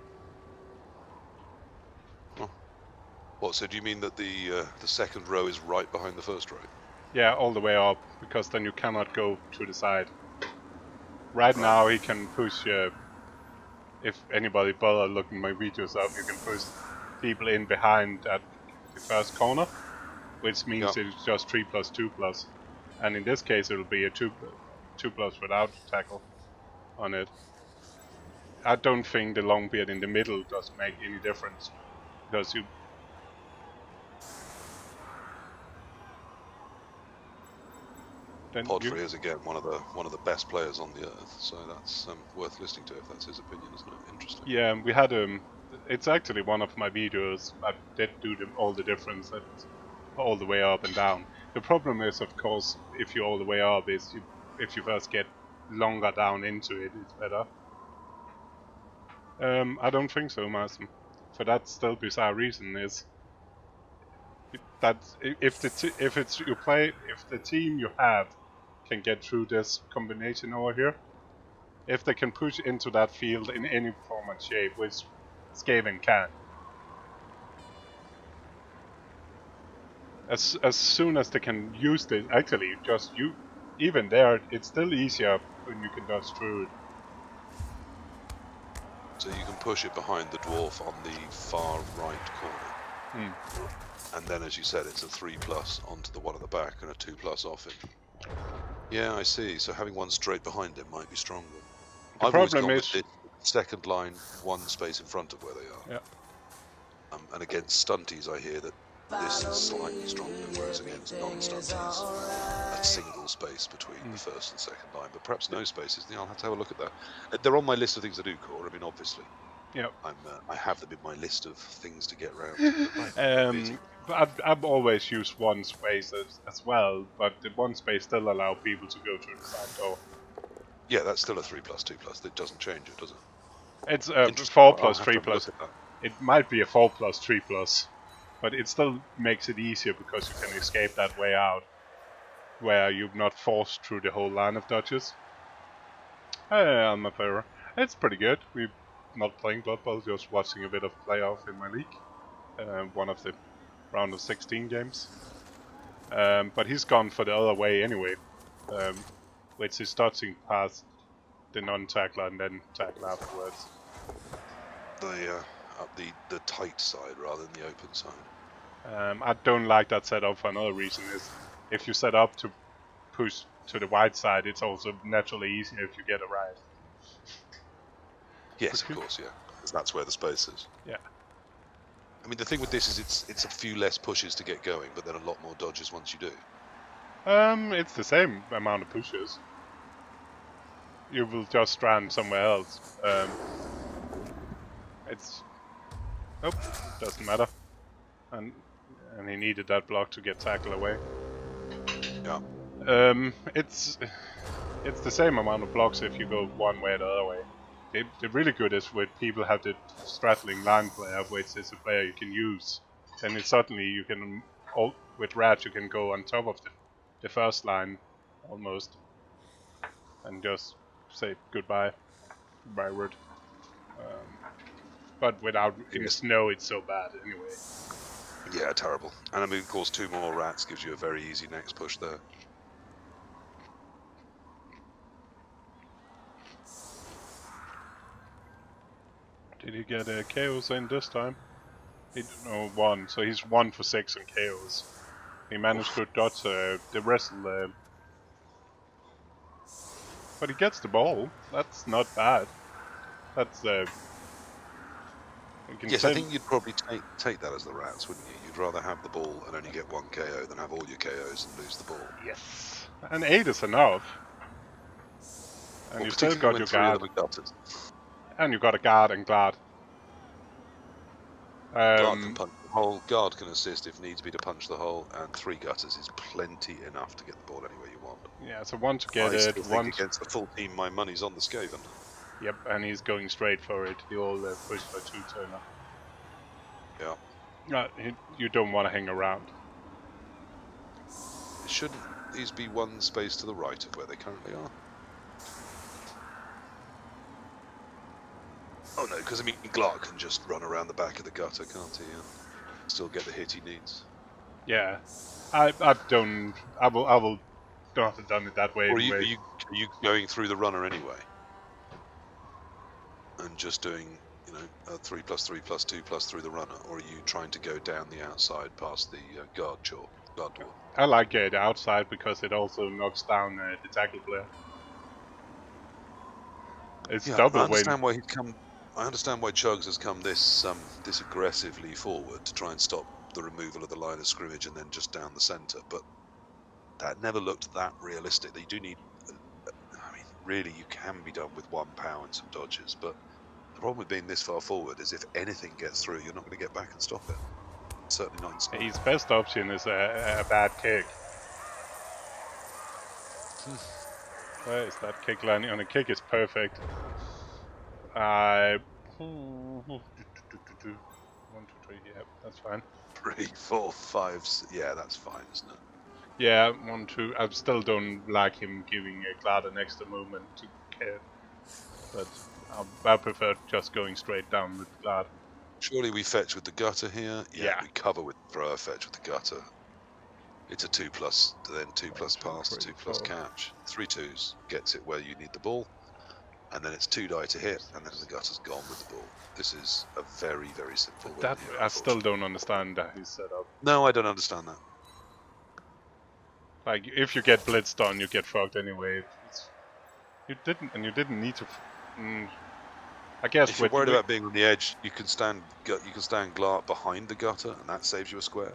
What? So do you mean that the second row is right behind the first row? Yeah, all the way up, because then you cannot go to the side. Right now he can push, if anybody bother looking my videos up, you can push people in behind at the first corner, which means it's just 3+2+. And in this case it'll be a 2+ without tackle on it. I don't think the Longbeard in the middle does make any difference, because you... Podfrey is again one of the best players on the earth, so that's worth listening to if that's his opinion, isn't it? Interesting. Yeah, we had it's actually one of my videos. I did do all the difference all the way up and down. The problem is, of course, if you're all the way up, is if you first get longer down into it, it's better. I don't think so, Martin. For that still bizarre reason is that if the team you have can get through this combination over here, if they can push into that field in any form and shape, which Skaven can. As soon as they can use this, actually, even there, it's still easier when you can dodge through it. So you can push it behind the dwarf on the far right corner. And then, as you said, it's a 3+ onto the one at the back and a 2+ off him. Yeah, I see. So having one straight behind him might be stronger. I've always gone with the second line, one space in front of where they are. Yeah. And against stunties, I hear that this is slightly stronger, whereas against non-stunties, a single space between the first and second line, but perhaps no spaces. I'll have to have a look at that. They're on my list of things to do, Core. I mean, obviously. Yeah. I have them in my list of things to get round to. I've always used one space as well, but the one space still allow people to go through the side door. Yeah, that's still a 3+2+. It doesn't change it, does it? It's 4+3+. It might be a 4+3+, but it still makes it easier because you can escape that way out, where you're not forced through the whole line of dodges. I'm a favor. It's pretty good. We're not playing Blood Bowl, just watching a bit of playoff in my league. One of the round of 16 games. But he's gone for the other way anyway, which is dodging past the non-tackler and then tackle afterwards. Up the tight side rather than the open side. I don't like that setup for another reason, is if you set up to push to the wide side, it's also naturally easier if you get it right. Yes, of course, yeah. Because that's where the space is. Yeah. I mean, the thing with this is it's a few less pushes to get going, but then a lot more dodges once you do. It's the same amount of pushes. You will just strand somewhere else. Doesn't matter. And he needed that block to get tackle away. Yeah. It's the same amount of blocks if you go one way or the other way. The really good is when people have the straddling line player, which is a player you can use. Then it's certainly you can, with Rat you can go on top of the first line, almost. and just say goodbye, byward. But without in Yes. snow, it's so bad anyway. Yeah, terrible. And I mean, of course, 2 more rats gives you a very easy next push there. Did he get a KOs in this time? He no 1, so he's 1 for 6 on KOs. He managed to dodge the wrestle, but he gets the ball. That's not bad. That's you can Yes, I say- think you'd probably take that as the rats, wouldn't you? You'd rather have the ball and only get 1 KO than have all your KOs and lose the ball. yes, and 8 is enough. And Well, you still particularly got when your 3 of guard, them are gutters. and you got a guard and guard. Guard can punch the hole, guard can assist if needs be to punch the hole, and 3 gutters is plenty enough to get the ball anywhere you want. Yeah, so one to get I it, still one. think against a full team, my money's on the Skaven. Yep, and he's going straight for it. The old push for 2 turner. Yeah. You don't want to hang around. Shouldn't these be 1 space to the right of where they currently are? Oh no, because I mean, Glark can just run around the back of the gutter, can't he? And still get the hit he needs. Yeah, I don't. I will not have done it that way. Or are anyway. you going through the runner anyway? And just doing, you know, a 3+3+2+ through the runner? Or are you trying to go down the outside past the guard dwarf? I like the outside because it also knocks down the tackle player. It's Yeah, double I understand win. why he's come. I understand why Chugs has come this aggressively forward to try and stop the removal of the line of scrimmage and then just down the centre. But that never looked that realistic. That you do need. I mean, really, you can be done with 1 power and some dodges. But the problem with being this far forward is if anything gets through, you're not going to get back and stop it. Certainly not in snow. His best option is a bad kick. Where is that kick landing? On a kick is perfect. 1, 2, 3. Yeah, that's fine. 3, 4, 5. Yeah, that's fine, isn't it? Yeah, 1, 2. I still don't like him giving Glad an extra movement to kick, but I prefer just going straight down with Glad. Surely we fetch with the gutter here. Yeah. We cover with thrower, fetch with the gutter. It's a 2+, then 2+ pass, 3, 2+ 4. catch. 3 2s gets it where you need the ball, and then it's 2 die to hit, and then the gutter's gone with the ball. This is a very, very simple win That here, I still unfortunately. don't understand that he's set up. No, I don't understand that. Like, if you get blitzed on, you get fucked anyway. You didn't need to. I guess If you're with worried about being on the edge, you can stand Glart behind the gutter, and that saves you a square.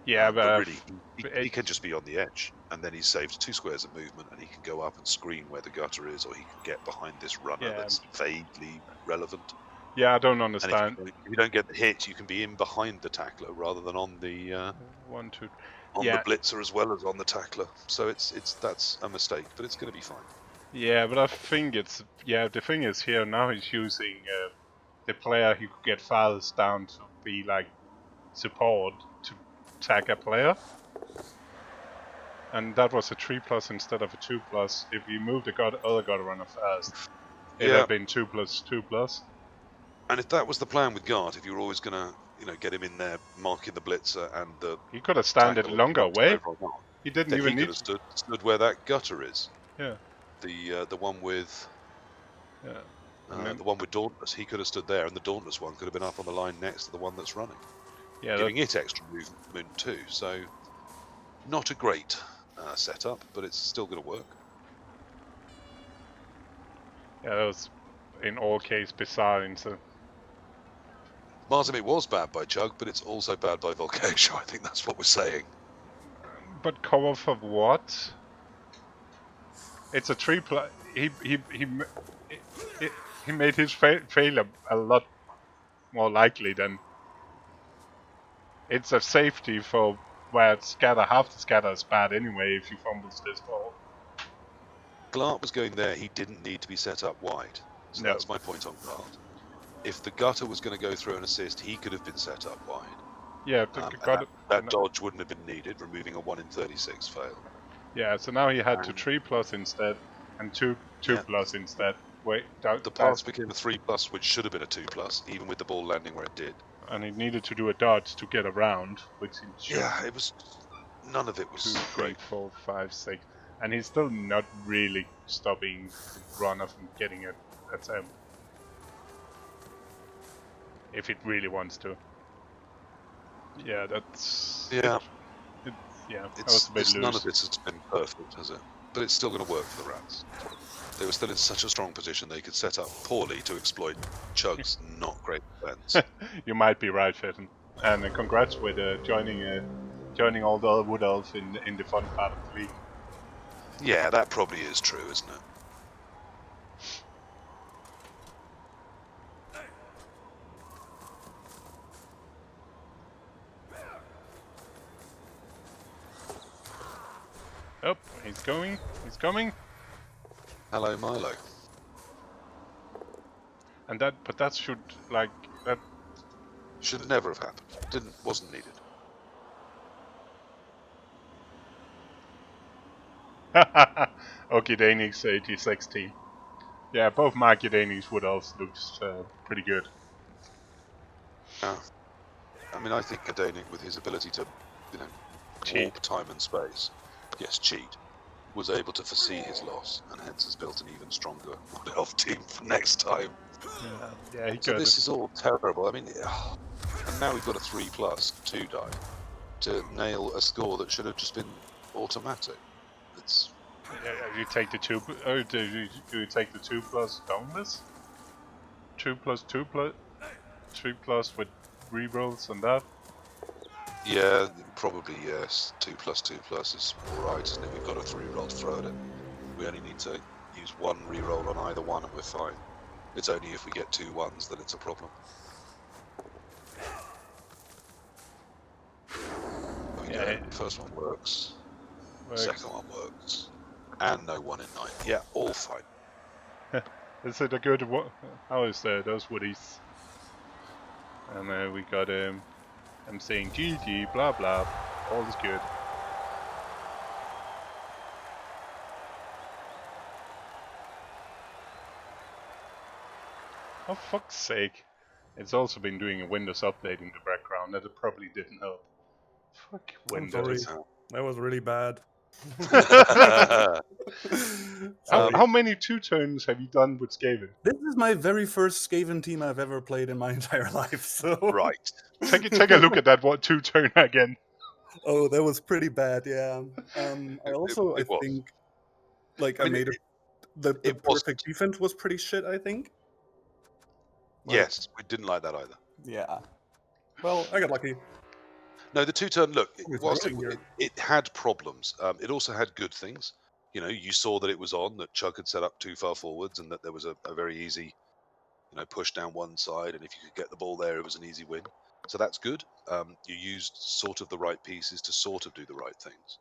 yeah, But but really, he can just be on the edge, and then he's saved 2 squares of movement, and he can go up and screen where the gutter is, or he can get behind this runner Yeah. that's vaguely relevant. yeah, I don't And understand. if you don't get the hit, you can be in behind the tackler rather than on the 1, 2. on Yeah. the blitzer as well as on the tackler. So that's a mistake, but it's going to be fine. Yeah, but I think it's the thing is here now he's using the player he could get files down to be like support to tag a player, and that was a 3+ instead of a 2+. If you moved the other guard runner first, it Yeah. had been 2+2+. And if that was the plan with Gart, if you were always going to get him in there marking the blitzer and the He could have standed tackle longer away. over or not, He didn't then he even could need. have stood where that gutter is. Yeah. The one with Yeah. the one with Dauntless, he could have stood there, and the Dauntless one could have been up on the line next to the one that's running, Yeah. giving it extra movement too. So, not a great setup, but it's still going to work. That was in all cases bizarre. So. Martin, it was bad by Chug, but it's also bad by Volkajo. I think that's what we're saying. But cover for what? It's a 3+. He made his failure a lot more likely than. It's a safety for where scatter. Half the scatter is bad anyway if he fumbles this ball. Glart was going there. He didn't need to be set up wide. So No. that's my point on Glart. If the gutter was going to go through an assist, he could have been set up wide. Yeah, That dodge wouldn't have been needed, removing a 1 in 36 fail. Yeah, so now he had to 3+ instead. And two Yeah. plus instead. Wait, The pass became a 3+, which should have been a 2+, even with the ball landing where it did. and he needed to do a dodge to get around, which he should. Yeah, it was. None of it was 2, 3, great. 4, 5, 6, and he's still not really stopping the runner from getting an attempt. If it really wants to. Yeah, that's. Yeah. Yeah, that was a bit loose. None of this has been perfect, has it? But it's still going to work for the Rats. They were still in such a strong position they could set up poorly to exploit Chug's not great defense. You might be right, Fitton. And congrats with joining all the other Wood Elves in the fun part of the league. Yeah, that probably is true, isn't it? Oh, he's going. He's coming. Hello, Milo. And that should like that. Should never have happened. Wasn't needed. Okidanix 8016. Yeah, both Markidanix Wood Elves looks pretty good. Yeah. I mean, I think Kadanik, with his ability to, warp time and space, yes, cheat, was able to foresee his loss, and hence has built an even stronger Wood Elf team for next time. Yeah, he So could. this is all terrible. I mean, and now we've got a 3+, 2 die, to nail a score that should have just been automatic. It's... Yeah, you take the 2. Do you take the 2+ downless? 2+2+, 3+ with rerolls and that. Yeah, probably yes. 2+2+ is alright, isn't it? We've got a 3-roll to throw at it. We only need to use 1 reroll on either one and we're fine. It's only if we get 2 1s that it's a problem. Yeah. First one works. Second one works. And no 1 in 9. Yeah, all fine. Is it a good what? How is those woodies? And we got I'm saying GG, blah blah, all is good. Oh fuck's sake! It's also been doing a Windows update in the background that it probably didn't help. Fuck Windows. That was really bad. How many 2 turns have you done with Skaven? This is my very first Skaven team I've ever played in my entire life. So right. Take a look at that 2 turn again. Oh, that was pretty bad. Yeah. I think, like, I made the perfect defense was pretty shit. I think. Yes, we didn't like that either. Yeah. Well, I got lucky. No, the 2-turn, look, whilst it had problems, it also had good things. You saw that it was on, that Chug had set up too far forwards and that there was a very easy, push down one side. And if you could get the ball there, it was an easy win. So that's good. You used sort of the right pieces to sort of do the right things.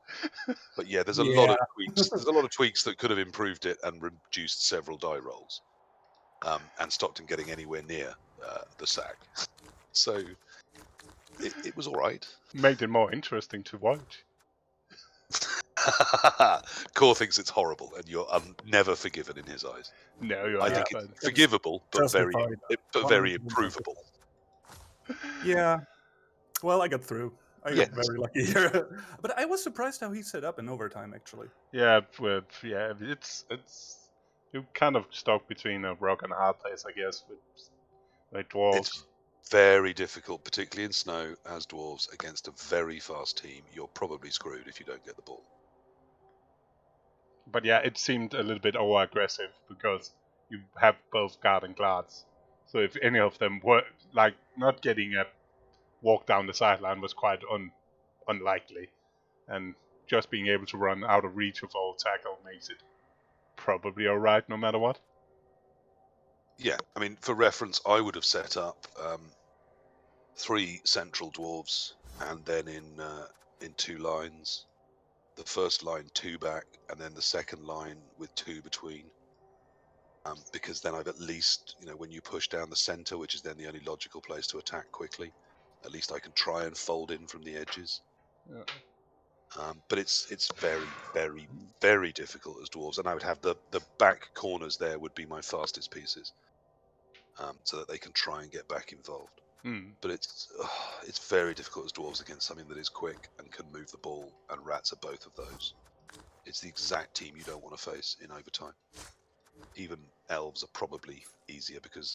But yeah, there's a lot of tweaks. There's a lot of tweaks that could have improved it and reduced several die rolls. And stopped him getting anywhere near the sack. So it was all right. Made it more interesting to watch. Core thinks it's horrible, and you're never forgiven in his eyes. No, you're I think it's forgivable, but very improvable. Yeah. Well, I got through. I got very lucky here. But I was surprised how he set up in overtime, actually. Yeah, it's you kind of stuck between a rock and a hard place, I guess, with Dwarves. It's very difficult, particularly in snow, as Dwarves, against a very fast team. You're probably screwed if you don't get the ball. But yeah, it seemed a little bit over-aggressive because you have both guard and guards. So if any of them were, like, not getting a walk down the sideline was quite unlikely. And just being able to run out of reach of all tackle makes it probably alright no matter what. Yeah, I mean, for reference, I would have set up 3 central Dwarves and then in 2 lines. The first line 2 back, and then the second line with 2 between. Because then I've at least, when you push down the center, which is then the only logical place to attack quickly, at least I can try and fold in from the edges. But it's very, very, very difficult as dwarves, and I would have the back corners there would be my fastest pieces, so that they can try and get back involved. But it's very difficult as dwarves against something that is quick and can move the ball, and rats are both of those. It's the exact team you don't want to face in overtime. Even elves are probably easier because